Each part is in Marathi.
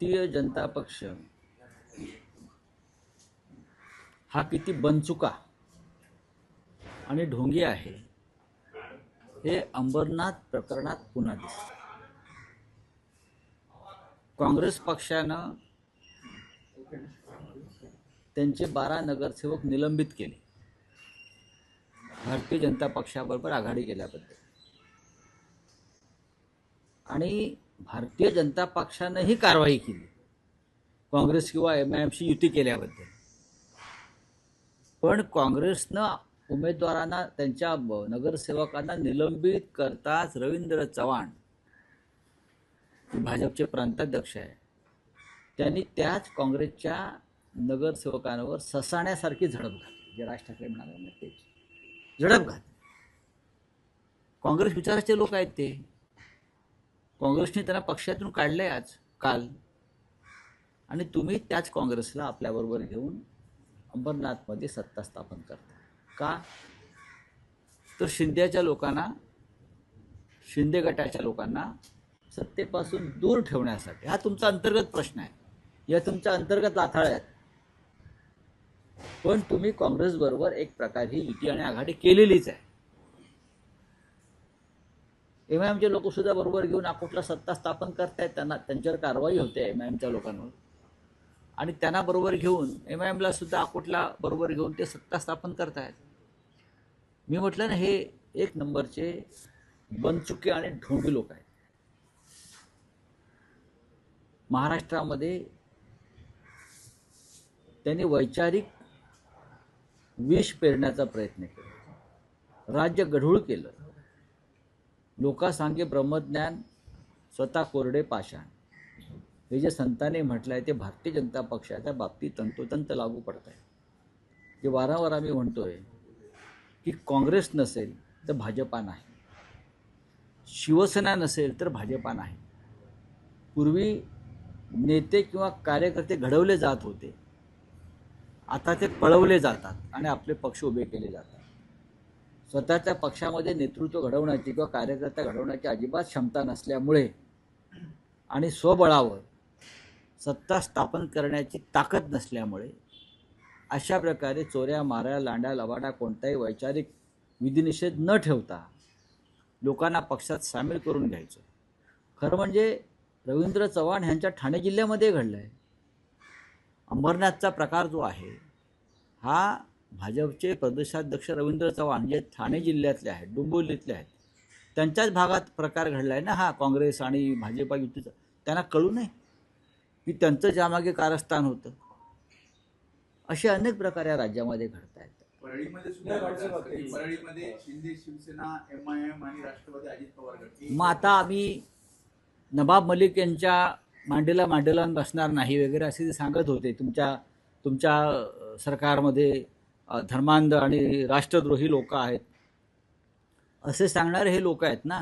भारतीय जनता पक्ष हा किती बनचुका आणि ढोंगी आहे हे अंबरनाथ प्रकरणात पुन्हा दिसलं. काँग्रेस पक्षानं त्यांचे 12 नगरसेवक निलंबित केले भारतीय जनता पक्षाबरोबर आघाडी केल्याबद्दल, आणि भारतीय जनता पक्षानंही कारवाई केली काँग्रेस किंवा MIMशी युती केल्याबद्दल. पण काँग्रेसनं उमेदवारांना, त्यांच्या नगरसेवकांना निलंबित करताच रवींद्र चव्हाण भाजपचे प्रांताध्यक्ष आहे, त्यांनी त्याच काँग्रेसच्या नगरसेवकांवर ससाण्यासारखी झडप घातली. जे राज ठाकरे म्हणाले ना तेच झडप घातली. काँग्रेस विचाराचे लोक आहेत ते. काँग्रेसने त्यांना पक्षातून काढले आज काल, आणि तुम्ही त्याच काँग्रेसला आपल्याबरोबर घेऊन अंबरनाथमध्ये सत्ता स्थापन करता का? तर शिंदेच्या लोकांना, शिंदे गटाच्या लोकांना सत्तेपासून दूर ठेवण्यासाठी. हा तुमचा अंतर्गत प्रश्न आहे, या तुमच्या अंतर्गत लाथाळ्या आहेत. पण तुम्ही काँग्रेस बरोबर एक प्रकारची युती आणि आघाडी केलेलीच आहे. MIMचे लोक सुद्धा बरोबर घेऊन अकोटला सत्ता स्थापन करतायत, त्यांना त्यांच्यावर कारवाई होते MIMच्या लोकांवर, आणि त्यांना बरोबर घेऊन MIMला सुद्धा अकोटला बरोबर घेऊन ते सत्ता स्थापन करतायत. मी म्हटलं ना, हे एक नंबरचे बनचुके आणि ढोंगी लोक आहेत. महाराष्ट्रामध्ये त्यांनी वैचारिक विष पेरण्याचा प्रयत्न केला, राज्य गढूळ केलं. लोकांसांगे ब्रह्मज्ञान, स्वतः कोरडे पाषाण, हे जे संतांनी म्हटलं आहे ते भारतीय जनता पक्षाच्या बाबतीत तंतोतंत लागू पडत आहे. जे वारंवार आम्ही म्हणतोय की काँग्रेस नसेल तर भाजपा नाही, शिवसेना नसेल तर भाजपा नाही. पूर्वी नेते किंवा कार्यकर्ते घडवले जात होते, आता ते पळवले जातात आणि आपले पक्ष उभे केले जातात. स्वतःच्या पक्षामध्ये नेतृत्व घडवण्याची किंवा कार्यकर्ता घडवण्याची अजिबात क्षमता नसल्यामुळे आणि स्वबळावर सत्ता स्थापन करण्याची ताकद नसल्यामुळे अशा प्रकारे चोऱ्या माऱ्या, लांड्या लवाडा, कोणताही वैचारिक विधिनिषेध न ठेवता लोकांना पक्षात सामील करून घ्यायचं. खरं म्हणजे रवींद्र चव्हाण यांच्या ठाणे जिल्ह्यामध्ये घडलं आहे. अंबरनाथचा प्रकार जो आहे हा भाजपचे प्रदेशाध्यक्ष रवींद्र चव्हाण जे ठाणे जिल्ह्यातले आहेत, डोंबिवलीतले आहेत, त्यांच्याच भागात प्रकार घडला आहे ना हा काँग्रेस आणि भाजपा युतीचा. त्यांना कळू नये की त्यांचं ज्यामागे कारस्थान होतं. असे अनेक प्रकार या राज्यामध्ये घडत आहेत. परळीमध्ये सुद्धा परळीमध्ये शिंदे शिवसेना, MIM आणि राष्ट्रवादी अजित पवार गट. मग आता आम्ही नवाब मलिक यांच्या मांडीला बसणार नाही वगैरे असे ते सांगत होते. तुमच्या सरकारमध्ये धर्मांध आणि राष्ट्रद्रोही लोक आहेत असे सांगणारे हे लोक आहेत ना.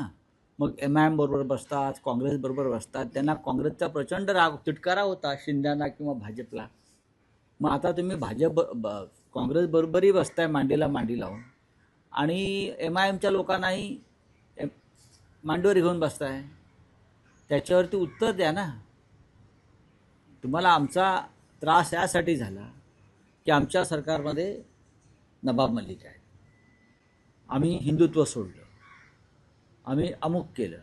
मग MIM बरोबर बसतात, काँग्रेस बरोबर बसतात. त्यांना काँग्रेसचा प्रचंड राग, तिटकारा होता शिंद्यांना किंवा भाजपला. मग आता तुम्ही काँग्रेस बरोबरही बसताय मांडीला मांडी लावून, आणि MIMच्या लोकांनाही मांडीवर घेऊन बसताय. त्याच्यावरती उत्तर द्या ना. तुम्हाला आमचा त्रास यासाठी झाला की आमच्या सरकारमध्ये नवाब मलिक आहे, आम्ही हिंदुत्व सोडलं, आम्ही अमुक केलं,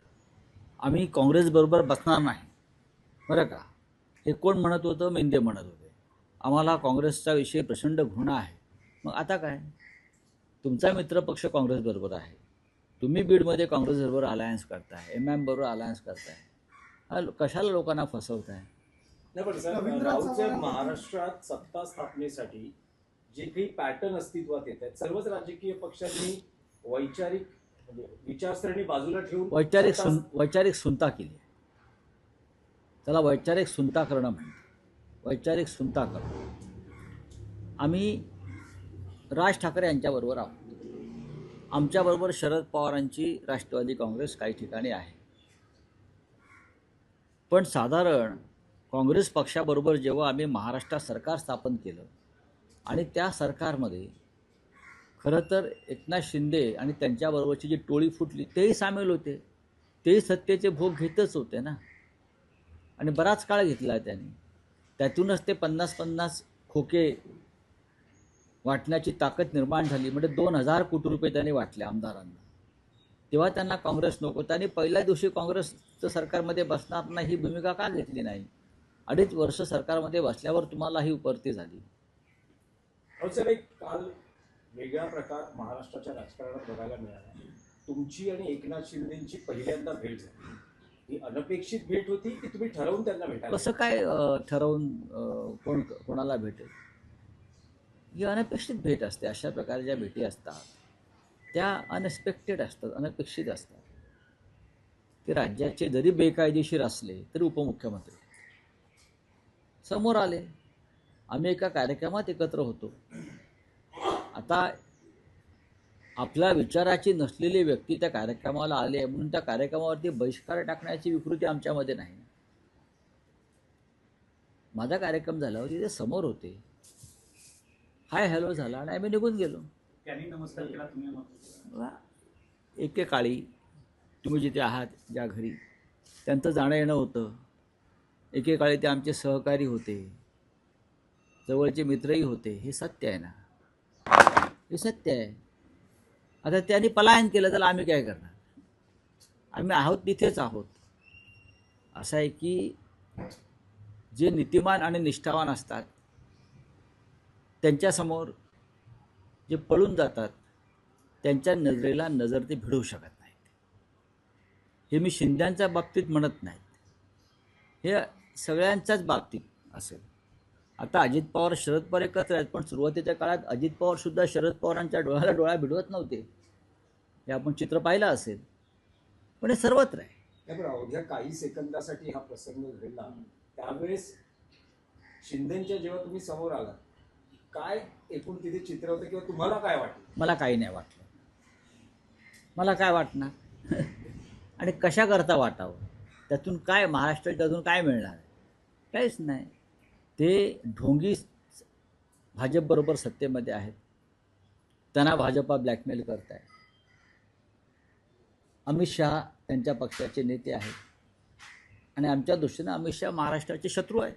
आम्ही काँग्रेसबरोबर बसणार नाही. बरं का, हे कोण म्हणत होतं? मेंदे म्हणत होते. आम्हाला काँग्रेसचा विषय प्रचंड घृणा आहे. मग आता काय? तुमचा मित्रपक्ष काँग्रेसबरोबर आहे, तुम्ही बीडमध्ये काँग्रेसबरोबर अलायन्स करताय, MIM बरोबर अलायन्स करताय, कशाला लोकांना फसवताय? नाही पण सर, राऊतच्या महाराष्ट्रात सत्ता स्थापनेसाठी जे काही पॅटर्न अस्तित्वात येत आहेत, सर्वच राजकीय पक्षांनी वैचारिक म्हणजे विचारसरणी बाजूला ठेवून वैचारिक सुनता केली. त्याला वैचारिक सुनता करणं म्हणतात. वैचारिक सुनता करणं. आम्ही राज ठाकरे यांच्याबरोबर आहोत, आमच्याबरोबर शरद पवारांची राष्ट्रवादी काँग्रेस काही ठिकाणी आहे. पण साधारण काँग्रेस पक्षाबरोबर जेव्हा आम्ही महाराष्ट्रात सरकार स्थापन केलं आणि त्या सरकारमध्ये खरं तर एकनाथ शिंदे आणि त्यांच्याबरोबरची जी टोळी फुटली तेही सामील होते, तेही सत्तेचे भोग घेतच होते ना. आणि बराच काळ घेतला त्यांनी. त्यातूनच ते 50-50 खोके वाटण्याची ताकद निर्माण झाली. म्हणजे 2,000 कोटी रुपये त्यांनी वाटले आमदारांना. तेव्हा त्यांना काँग्रेस नको. त्यांनी पहिल्या दिवशी काँग्रेसचं सरकारमध्ये बसणार नाही ही भूमिका का घेतली नाही? 2.5 वर्ष सरकारमध्ये बसल्यावर तुम्हाला ही उपरती झाली. सर, एक काल वेगळा प्रकार महाराष्ट्राच्या राजकारणात बघायला मिळाला. तुमची आणि एकनाथ शिंदेची पहिल्यांदा भेट झाली. ही अनपेक्षित भेट होती की तुम्ही ठरवून त्यांना भेटायला? कसं काय ठरवून कोणाला भेटेल? ही अनपेक्षित भेट असते. अशा प्रकारच्या भेटी असतात त्या अनएक्सपेक्टेड असतात, अनपेक्षित असतात. ते राज्याचे जरी बेकायदेशीर असले तरी उपमुख्यमंत्री समोर आले. आम्ही एका कार्यक्रमात एकत्र होतो. आता आपल्या विचाराची नसलेली व्यक्ती त्या कार्यक्रमाला आले म्हणून त्या कार्यक्रमावरती बहिष्कार टाकण्याची विकृती आमच्यामध्ये नाही. माझा कार्यक्रम झाल्यावर ते समोर होते. हाय हॅलो झाला आणि आम्ही निघून गेलो. त्यांनी नमस्कार केला, तुम्ही एकेकाळी तुम्ही जिथे आहात ज्या घरी त्यांचं जाणं येणं होतं. एकेकाळी ते आमचे सहकारी होते, जवळचे मित्रही होते. हे सत्य आहे ना, हे सत्य आहे. आता त्यांनी पलायन केलं तर आम्ही काय करणार? आम्ही आहोत तिथेच आहोत. असं आहे की जे नीतिमान आणि निष्ठावान असतात त्यांच्यासमोर जे पळून जातात त्यांच्या नजरेला नजर ते भिडवू शकत नाहीत. हे मी शिंद्यांच्या बाबतीत म्हणत नाहीत, हे सगळ्यांच्याच बाबतीत असेल. आता अजित पवार शरद पवार एकत्र आहेत, पण सुरुवातीच्या काळात अजित पवारसुद्धा शरद पवारांच्या डोळ्याला डोळा भिडवत नव्हते. हे आपण चित्र पाहिलं असेल. पण हे सर्वत्र आहे. पण अवघ्या काही सेकंदासाठी हा प्रसंग घडला. त्यावेळेस शिंदेच्या जेव्हा तुम्ही समोर आलात, काय एकूण तिथे चित्र होतं किंवा तुम्हाला काय वाटलं? मला काही नाही वाटलं. मला काय वाटणार? आणि कशा करता वाटावं? त्यातून काय महाराष्ट्रात त्यातून काय मिळणार आहे? काहीच नाही. ते ढोंगी भाजपबरोबर सत्तेमध्ये आहेत. त्यांना भाजपा ब्लॅकमेल करत आहे. अमित शहा त्यांच्या पक्षाचे नेते आहेत आणि आमच्या दृष्टीनं अमित शहा महाराष्ट्राचे शत्रू आहेत,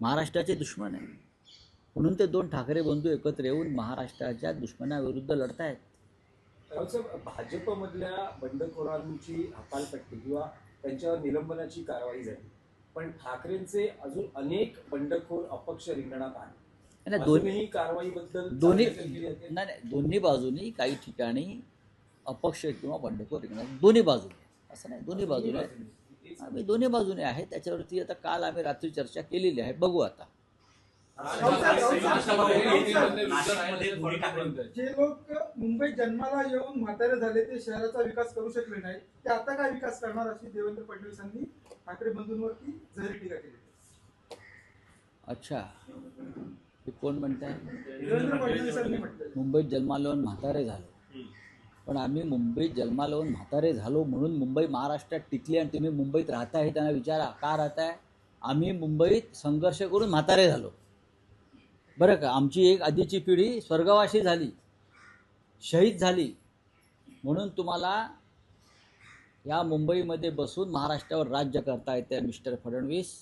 महाराष्ट्राचे दुश्मन आहे. म्हणून ते 2 ठाकरे बंधू एकत्र येऊन महाराष्ट्राच्या दुश्मनाविरुद्ध लढत आहेत. भाजपमधल्या बंडखोरांची हकालपट्टी किंवा त्यांच्यावर निलंबनाची कारवाई झाली, पण ठाकरेंचे अजून अनेक बंडखोर अपक्ष रिंगणात आहेत. दोन्ही कारवाईबद्दल दोन्ही बाजूनी काही ठिकाणी अपक्ष किंवा बंडखोर रिंगणात दोन्ही बाजूने, असं नाही, दोन्ही बाजूने आहे. आम्ही दोन्ही बाजूने आहे. त्याच्यावरती आता काल आम्ही रात्री चर्चा केलेली आहे. बघू आता. जे लोक मुंबईत जन्माला येऊन म्हातारे झाले ते शहराचा विकास करू शकले नाही, ते आता काय विकास करणार अशी देवेंद्र फडणवीसांनी ठाकरे बंधूंवरती जहरी टीका केली. अच्छा, हे कोण म्हणताय? देवेंद्र फडणवीसांनी म्हटलं मुंबईत जन्माला येऊन म्हातारे झालो. पण आम्ही मुंबईत जन्माला येऊन म्हातारे झालो म्हणून मुंबई महाराष्ट्रात टिकली आणि तुम्ही मुंबईत राहताय हे त्यांना विचारा, का राहताय? आम्ही मुंबईत संघर्ष करून म्हातारे झालो, बरं का. आमची एक आधीची पिढी स्वर्गवासी झाली, शहीद झाली. म्हणून तुम्हाला या मुंबईमध्ये बसून महाराष्ट्रावर राज्य करता येते मिस्टर फडणवीस.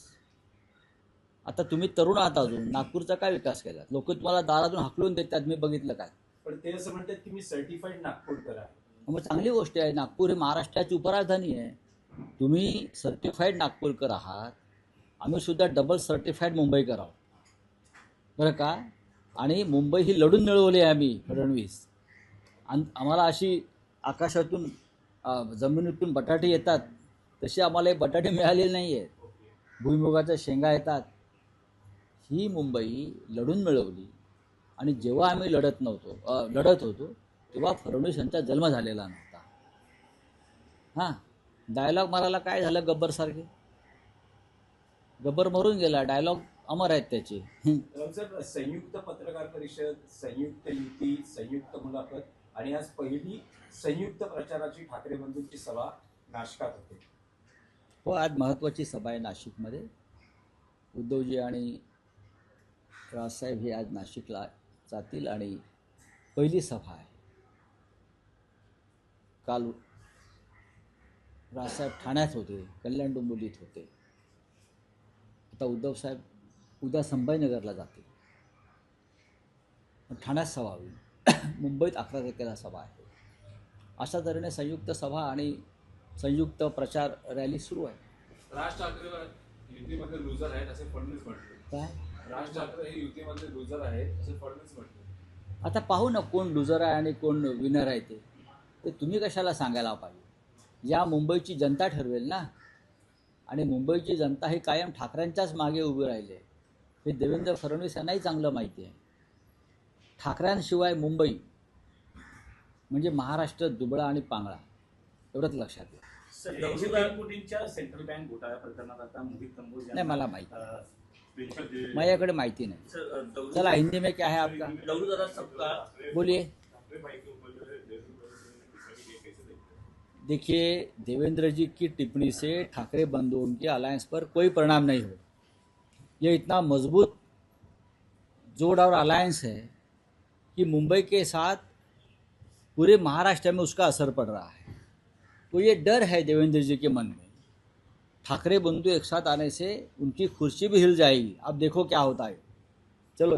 आता तुम्ही तरुण आहात, अजून नागपूरचा काय विकास केला? लोक तुम्हाला दारातून हाकलून देतात, मी बघितलं काय. पण ते असं म्हणतात की मी सर्टिफाईड नागपूरकर आहे. मग चांगली गोष्ट आहे. नागपूर हे महाराष्ट्राची उपराजधानी आहे. तुम्ही सर्टिफाईड नागपूरकर आहात, आम्ही सुद्धा डबल सर्टिफाईड मुंबईकर आहोत, बरं का. आणि मुंबई ही लढून मिळवली आहे आम्ही, फडणवीस. आम्हाला अशी आकाशातून जमिनीतून बटाटे येतात तसे आम्हाला बटाटे मिळालेले नाही आहेत. भुईमुगाच्या शेंगा येतात. ही मुंबई लढून मिळवली. आणि जेव्हा आम्ही लढत होतो तेव्हा फडणवीस यांचा जन्म झालेला नव्हता. हां, डायलॉग मारायला काय झालं? गब्बरसारखे गब्बर मरून गेला. डायलॉग अमर आहेत त्याचे. सर, संयुक्त पत्रकार परिषद, संयुक्त युती, संयुक्त मुलाखत आणि आज पहिली संयुक्त प्रचाराची ठाकरे बंधूंची सभा नाशकात होते. हो, आज महत्त्वाची सभा आहे नाशिकमध्ये. उद्धवजी आणि राजसाहेब हे आज नाशिकला जातील आणि पहिली सभा आहे. काल राजसाहेब ठाण्यात होते, कल्याण डोंबिवलीत होते. आता उद्धव साहेब उद्या संभाजीनगरला जातील, ठाण्यात सभा होईल, मुंबईत 11 तारखेला सभा आहे. अशा तऱ्हेने संयुक्त सभा आणि संयुक्त प्रचार रॅली सुरू आहे. राज ठाकरे युतीमधले लुजर आहेत असे फडणवीस म्हटले. काय राज ठाकरे हे युतीमधले लुजर आहेत असे फडणवीस म्हटले. आता पाहू ना कोण लुजर आहे आणि कोण विनर आहे ते तुम्ही कशाला सांगायला पाहिजे. या मुंबईची जनता ठरवेल ना. आणि मुंबईची जनता ही कायम ठाकरेंच्याच मागे उभी राहिली आहे हे देवेंद्र फडणवीस यांनाही चांगलं माहिती आहे. ठाकऱ्यांशिवाय मुंबई म्हणजे महाराष्ट्र दुबळा आणि पांगळा, एवढंच लक्षात घ्या. सर, 900 कोटींच्या सेंट्रल बँक घोटाळ्या प्रकरणात आता मोहित कंबोज नाही मला माहिती, यांना माझ्याकडे माहिती नाही. सर, चला हिंदी में क्या है आपका, लवरू दादा सबका बोलिए. देखिए देवेंद्र जी की टिप्पणी से ठाकरे बंधुओं के अलायंस पर कोई परिणाम नहीं हो. ये इतना मजबूत जोड़ और अलायंस है कि मुंबई के साथ पूरे महाराष्ट्र में उसका असर पड़ रहा है. तो ये डर है देवेंद्र जी के मन में. ठाकरे बंधु एक साथ आने से उनकी कुर्सी भी हिल जाएगी. अब देखो क्या होता है.